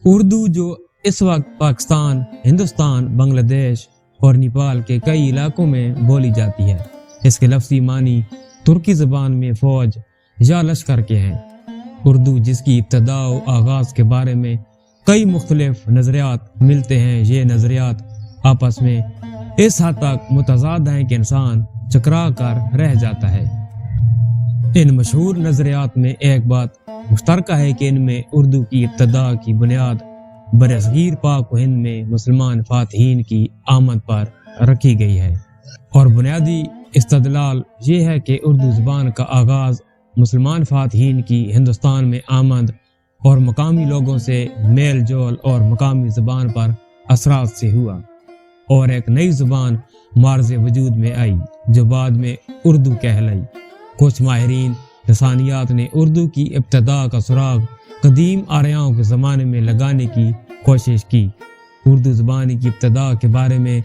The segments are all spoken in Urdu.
اردو جو اس وقت پاکستان، ہندوستان، بنگلہ دیش اور نیپال کے کئی علاقوں میں بولی جاتی ہے۔ اس کے لفظی معنی ترکی زبان میں فوج یا لشکر کے ہیں۔ اردو جس کی ابتدا و آغاز کے بارے میں کئی مختلف نظریات ملتے ہیں، یہ نظریات آپس میں اس حد تک متضاد ہیں کہ انسان چکرا کر رہ جاتا ہے۔ ان مشہور نظریات میں ایک بات مشترکہ ہے کہ ان میں اردو کی ابتدا کی بنیاد برصغیر پاک و ہند میں مسلمان فاتحین کی آمد پر رکھی گئی ہے، اور بنیادی استدلال یہ ہے کہ اردو زبان کا آغاز مسلمان فاتحین کی ہندوستان میں آمد اور مقامی لوگوں سے میل جول اور مقامی زبان پر اثرات سے ہوا، اور ایک نئی زبان معرض وجود میں آئی جو بعد میں اردو کہلائی۔ کچھ ماہرین لسانیات نے اردو کی ابتدا کا سراغ قدیم آریاؤں کے زمانے میں لگانے کی کوشش کی۔ اردو زبان کی ابتدا کے بارے میں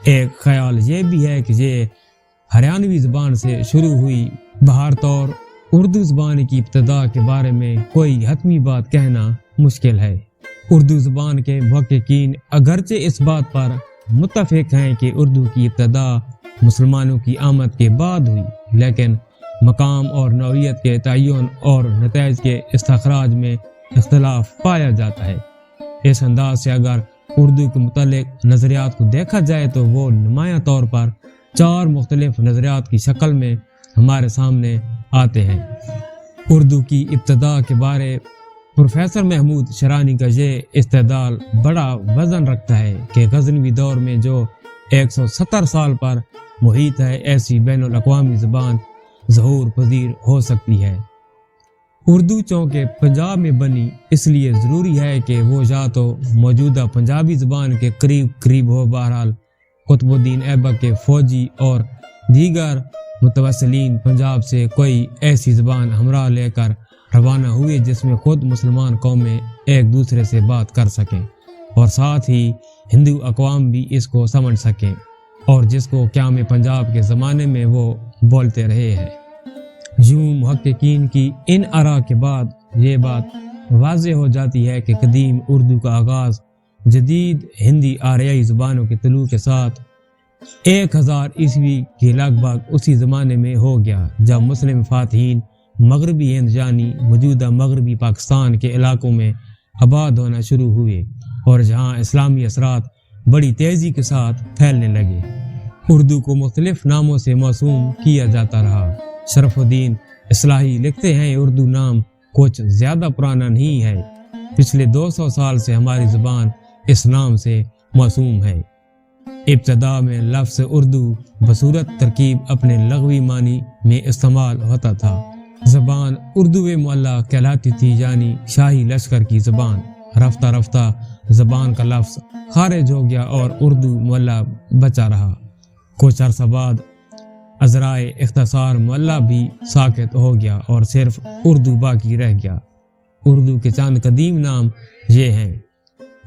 ایک خیال یہ بھی ہے کہ یہ ہریانوی زبان سے شروع ہوئی۔ بہر طور اردو زبان کی ابتدا کے بارے میں کوئی حتمی بات کہنا مشکل ہے۔ اردو زبان کے محققین اگرچہ اس بات پر متفق ہیں کہ اردو کی ابتدا مسلمانوں کی آمد کے بعد ہوئی، لیکن مقام اور نوعیت کے تعین اور نتائج کے استخراج میں اختلاف پایا جاتا ہے۔ اس انداز سے اگر اردو کے متعلق نظریات کو دیکھا جائے تو وہ نمایاں طور پر 4 مختلف نظریات کی شکل میں ہمارے سامنے آتے ہیں۔ اردو کی ابتدا کے بارے پروفیسر محمود شرانی کا یہ استدلال بڑا وزن رکھتا ہے کہ غزنوی دور میں جو 170 سال پر محیط ہے، ایسی بین الاقوامی زبان ظہور پذیر ہو سکتی ہے۔ اردو چونکہ پنجاب میں بنی، اس لیے ضروری ہے کہ وہ یا تو موجودہ پنجابی زبان کے قریب ہو۔ بہرحال قطب الدین ایبک کے فوجی اور دیگر متوسلین پنجاب سے کوئی ایسی زبان ہمراہ لے کر روانہ ہوئے جس میں خود مسلمان قومیں ایک دوسرے سے بات کر سکیں اور ساتھ ہی ہندو اقوام بھی اس کو سمجھ سکیں، اور جس کو قیام پنجاب کے زمانے میں وہ بولتے رہے ہیں۔ یوں محققین کی ان آراء کے بعد یہ بات واضح ہو جاتی ہے کہ قدیم اردو کا آغاز جدید ہندی آریائی زبانوں کے طلوع کے ساتھ 1000 عیسوی کے لگ بھگ اسی زمانے میں ہو گیا، جب مسلم فاتحین مغربی ہند یعنی موجودہ مغربی پاکستان کے علاقوں میں آباد ہونا شروع ہوئے، اور جہاں اسلامی اثرات بڑی تیزی کے ساتھ پھیلنے لگے۔ اردو کو مختلف ناموں سے موسوم کیا جاتا رہا۔ شرف الدین اصلاحی لکھتے ہیں، اردو نام کچھ زیادہ پرانا نہیں ہے، پچھلے 200 سال سے ہماری زبان اس نام سے موسوم ہے۔ ابتدا میں لفظ اردو بصورت ترکیب اپنے لغوی معنی میں استعمال ہوتا تھا۔ زبان اردو معلیٰ کہلاتی تھی، یعنی شاہی لشکر کی زبان۔ رفتہ رفتہ زبان کا لفظ خارج ہو گیا اور اردو معلیٰ بچا رہا۔ کچھ عرصہ بعد ازرائے اختصار معلیٰ بھی ساکت ہو گیا اور صرف اردو باقی رہ گیا۔ اردو کے چند قدیم نام یہ ہیں: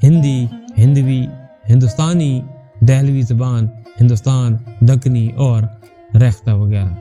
ہندی، ہندوی، ہندوستانی، دہلوی زبان، ہندوستان، دکنی اور ریختہ وغیرہ۔